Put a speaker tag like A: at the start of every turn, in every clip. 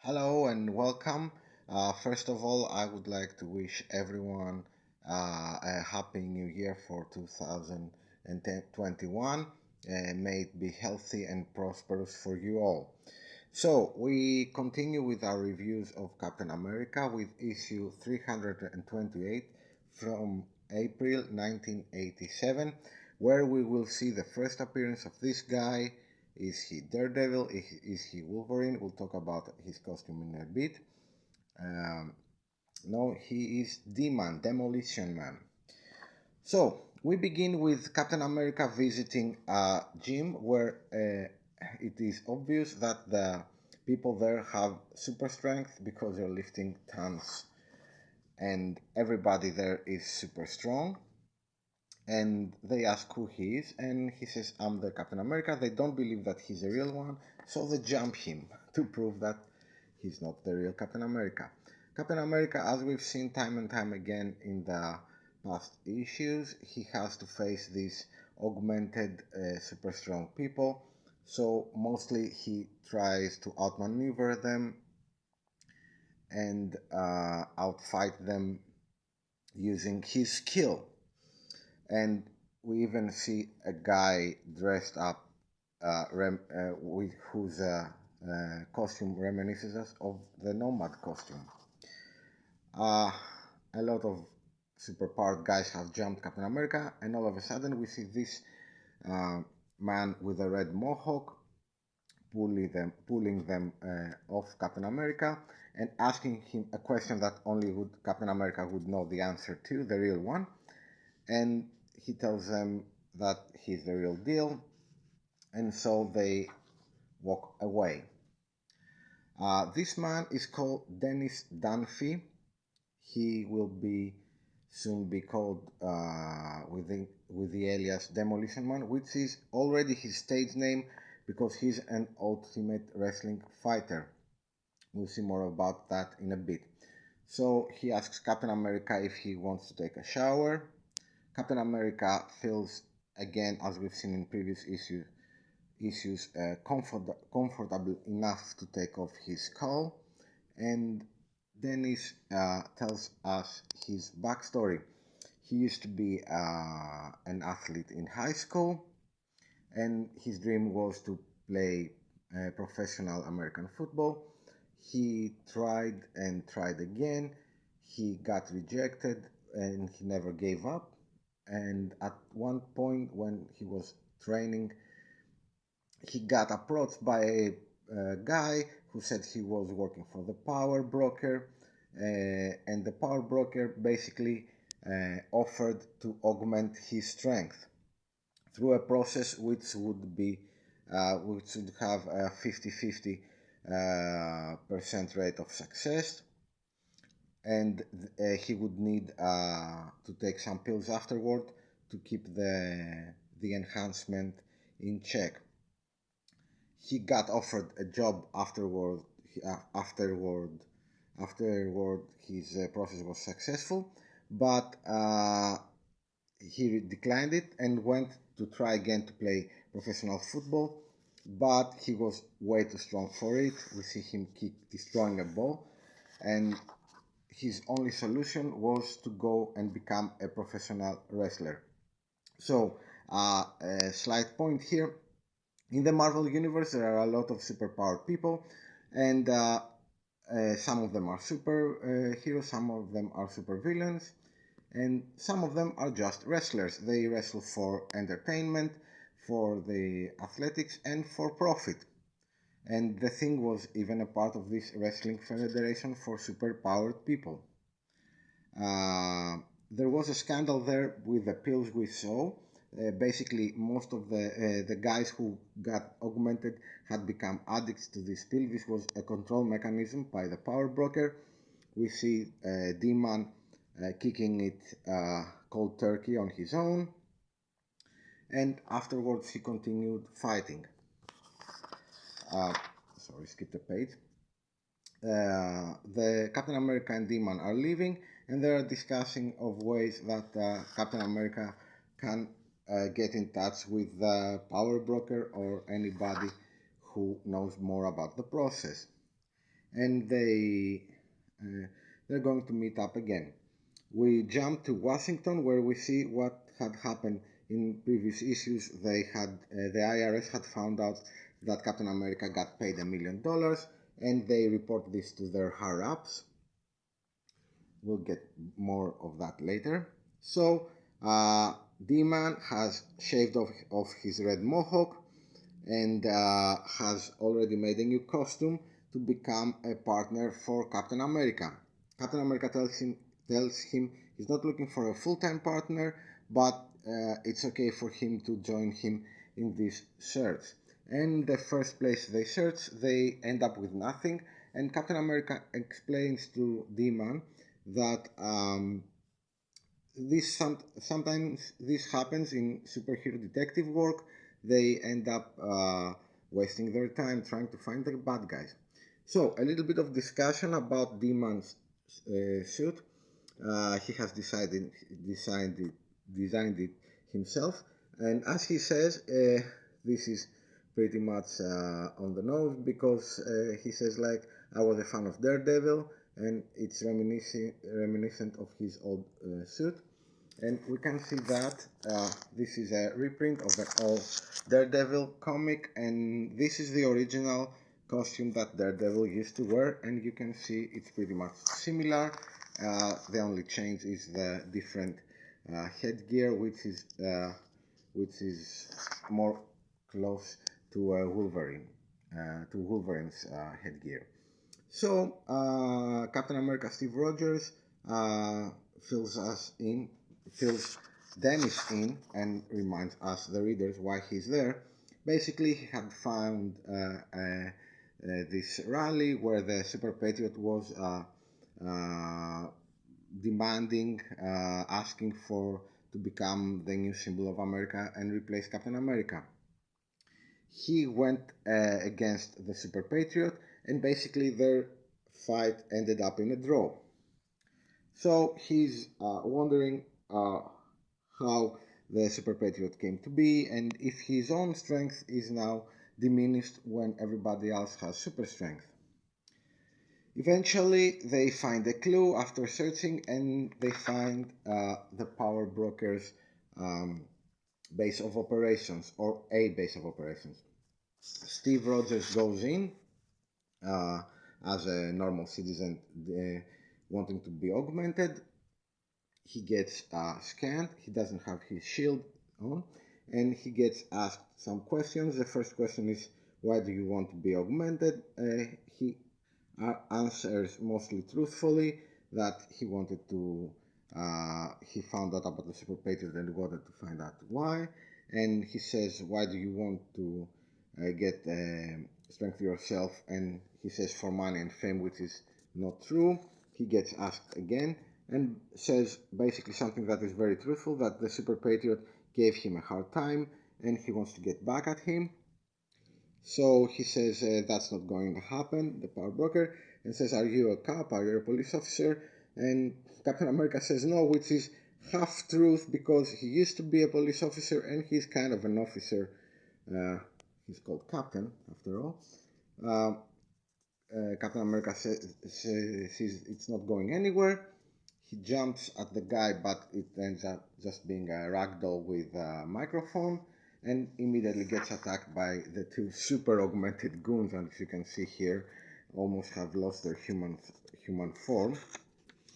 A: Hello and welcome. First of all, I would like to wish everyone a happy new year for 2021. May it be healthy and prosperous for you all. So, we continue with our reviews of Captain America with issue 328 from April 1987, where we will see the first appearance of this guy. Is he Daredevil? Is he Wolverine? We'll talk about his costume in a bit. Um, no, he is D-Man, Demolition Man. So, we begin with Captain America visiting a gym where it is obvious that the people there have super strength because they're lifting tons and everybody there is super strong. And they ask who he is, and he says, I'm the Captain America. They don't believe that he's the real one, so they jump him to prove that he's not the real Captain America. Captain America, as we've seen time and time again in the past issues, he has to face these augmented super strong people, so mostly he tries to outmaneuver them and outfight them using his skill. And we even see a guy dressed up with whose costume reminisces us of the Nomad costume. Uh, a lot of superpowered guys have jumped Captain America, and all of a sudden we see this uh, man with a red mohawk pulling them off Captain America and asking him a question that only Captain America would know the answer to, the real one. And he tells them that he's the real deal, and so they walk away. This man is called Dennis Dunphy. He will be soon be called with the alias Demolition Man, which is already his stage name because he's an ultimate wrestling fighter. We'll see more about that in a bit. So he asks Captain America if he wants to take a shower. Captain America feels, again, as we've seen in previous issues, comfortable enough to take off his skull, and Dennis tells us his backstory. He used to be an athlete in high school, and his dream was to play professional American football. He tried and tried again. He got rejected, and he never gave up. And at one point, when he was training, he got approached by a guy who said he was working for the power broker, and the power broker basically offered to augment his strength through a process which would have a 50-50 percent rate of success, and he would need to take some pills afterward to keep the enhancement in check. He got offered a job afterward. Afterward, his process was successful, but he declined it and went to try again to play professional football. But he was way too strong for it. We see him destroying a ball, and his only solution was to go and become a professional wrestler. So, a slight point here. In the Marvel Universe, there are a lot of superpowered people, and some of them are super heroes, some of them are super villains, and some of them are just wrestlers. They wrestle for entertainment, for the athletics, and for profit. And the thing was even a part of this wrestling federation for superpowered people. Uh, there was a scandal there with the pills we saw. Basically, most of the guys who got augmented had become addicts to this pill. This was a control mechanism by the power broker. We see D-Man kicking it cold turkey on his own, and afterwards he continued fighting. Sorry, skip the page. The Captain America and D-Man are leaving, and they are discussing of ways that Captain America can get in touch with the power broker or anybody who knows more about the process. and they're going to meet up again. We jump to Washington, where we see what had happened in previous issues. The IRS had found out that Captain America got paid $1 million, and they report this to their higher ups. We'll get more of that later. So D-Man has shaved off his red mohawk and has already made a new costume to become a partner for Captain America. Captain America tells him he's not looking for a full-time partner, but it's okay for him to join him in this search. And the first place they search, they end up with nothing, and Captain America explains to D-Man that sometimes this happens in superhero detective work. They end up wasting their time trying to find the bad guys. So a little bit of discussion about D-Man's suit. He has designed it himself, and as he says, this is pretty much on the nose, because he says, like, I was a fan of Daredevil, and it's reminiscent of his old suit. And we can see that this is a reprint of an old Daredevil comic, and this is the original costume that Daredevil used to wear, and you can see it's pretty much similar. The only change is the different headgear, which is more close to Wolverine's headgear. So Captain America Steve Rogers fills Dennis in and reminds us, the readers, why he's there. Basically, he had found this rally where the Super Patriot was demanding, asking to become the new symbol of America and replace Captain America. He went against the Super Patriot, and basically their fight ended up in a draw. So he's wondering how the Super Patriot came to be, and if his own strength is now diminished when everybody else has super strength. Eventually, they find a clue after searching, and they find the Power Broker's base of operations, or a base of operations. Steve Rogers goes in as a normal citizen wanting to be augmented. He gets scanned. He doesn't have his shield on, and he gets asked some questions. The first question is, why do you want to be augmented? He answers mostly truthfully that he wanted to, he found out about the Super Patriot and wanted to find out why. And he says, why do you want to get strength yourself? And he says, for money and fame, which is not true. He gets asked again and says basically something that is very truthful, that the Super Patriot gave him a hard time and he wants to get back at him. So he says that's not going to happen, the Power Broker, and says, are you a cop, are you a police officer? And Captain America says no, which is half truth, because he used to be a police officer and he's kind of an officer. He's called Captain, after all. Captain America says it's not going anywhere. He jumps at the guy, but it ends up just being a ragdoll with a microphone, and immediately gets attacked by the two super augmented goons, and as you can see here, almost have lost their human form.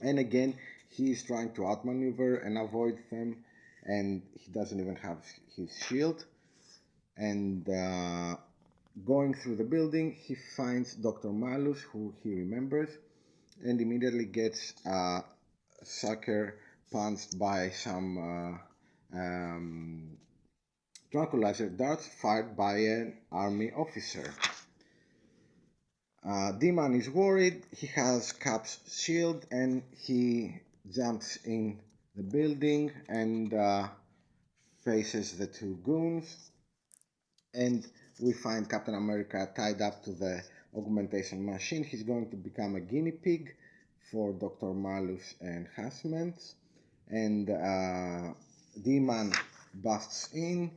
A: And again, he is trying to outmaneuver and avoid them, and he doesn't even have his shield. And going through the building, he finds Dr. Malus, who he remembers, and immediately gets sucker punched by some tranquilizer darts fired by an army officer. D-Man is worried. He has Cap's shield and he jumps in the building and faces the two goons. And we find Captain America tied up to the augmentation machine. He's going to become a guinea pig for Dr. Malus enhancements. And D-Man busts in,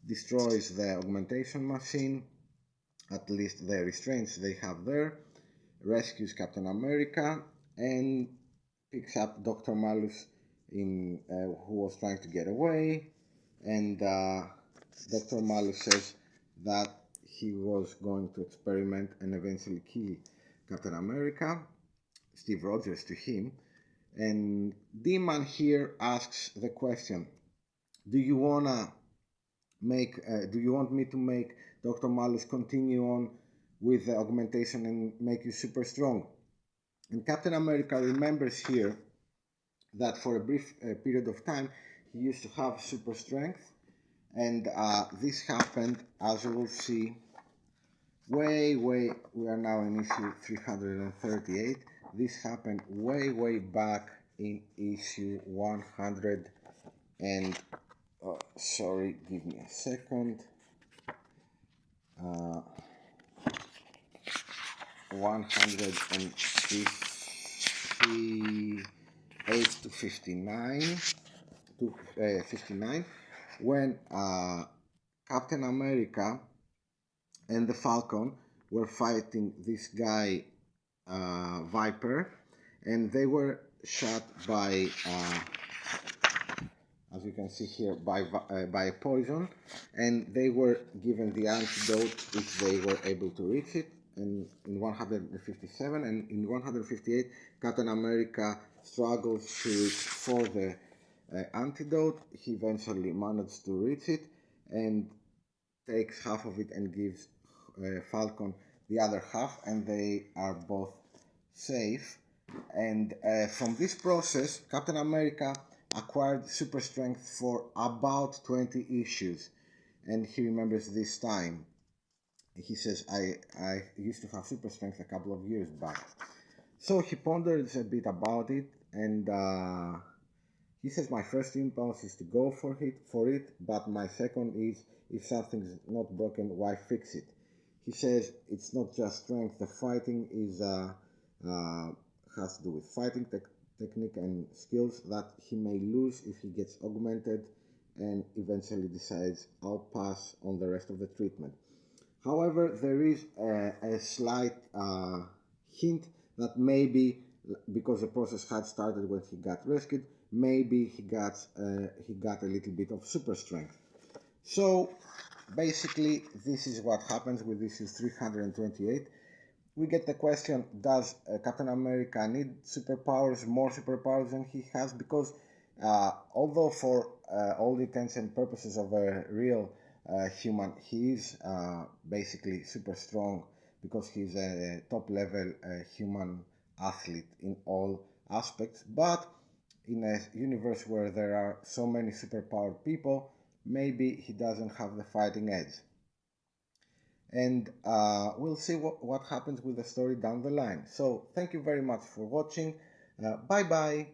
A: destroys the augmentation machine, at least the restraints they have there, rescues Captain America and picks up Dr. Malus who was trying to get away, and Dr. Malus says that he was going to experiment and eventually kill Captain America, Steve Rogers to him, and D-Man here asks the question, do you want me to make Dr. Malus continue on with the augmentation and make you super strong? And Captain America remembers here that for a brief period of time he used to have super strength, and this happened, as we will see, we are now in issue 338. This happened way back in issue 100 and sorry, give me a second. 158 to 59 when Captain America and the Falcon were fighting this guy Viper, and they were shot by as you can see here by poison, and they were given the antidote if they were able to reach it. And in 157 and in 158 Captain America struggles to reach for the antidote. He eventually managed to reach it and takes half of it and gives Falcon the other half, and they are both safe. And from this process Captain America acquired super strength for about 20 issues, and he remembers this time. He says, I used to have super strength a couple of years back. So he ponders a bit about it, and he says, my first impulse is to go for it, but my second is, if something's not broken, why fix it? He says it's not just strength, the fighting is has to do with fighting technique and skills that he may lose if he gets augmented, and eventually decides, I'll pass on the rest of the treatment. However, there is a slight hint that maybe, because the process had started when he got rescued, maybe he got a little bit of super strength. So basically this is what happens with issue 328. We get the question, does Captain America need superpowers, more superpowers than he has? Because although for all intents and purposes of a real human, he is basically super strong, because he's a top level human athlete in all aspects. But in a universe where there are so many superpowered people, maybe he doesn't have the fighting edge. And we'll see what happens with the story down the line. So thank you very much for watching. Bye bye.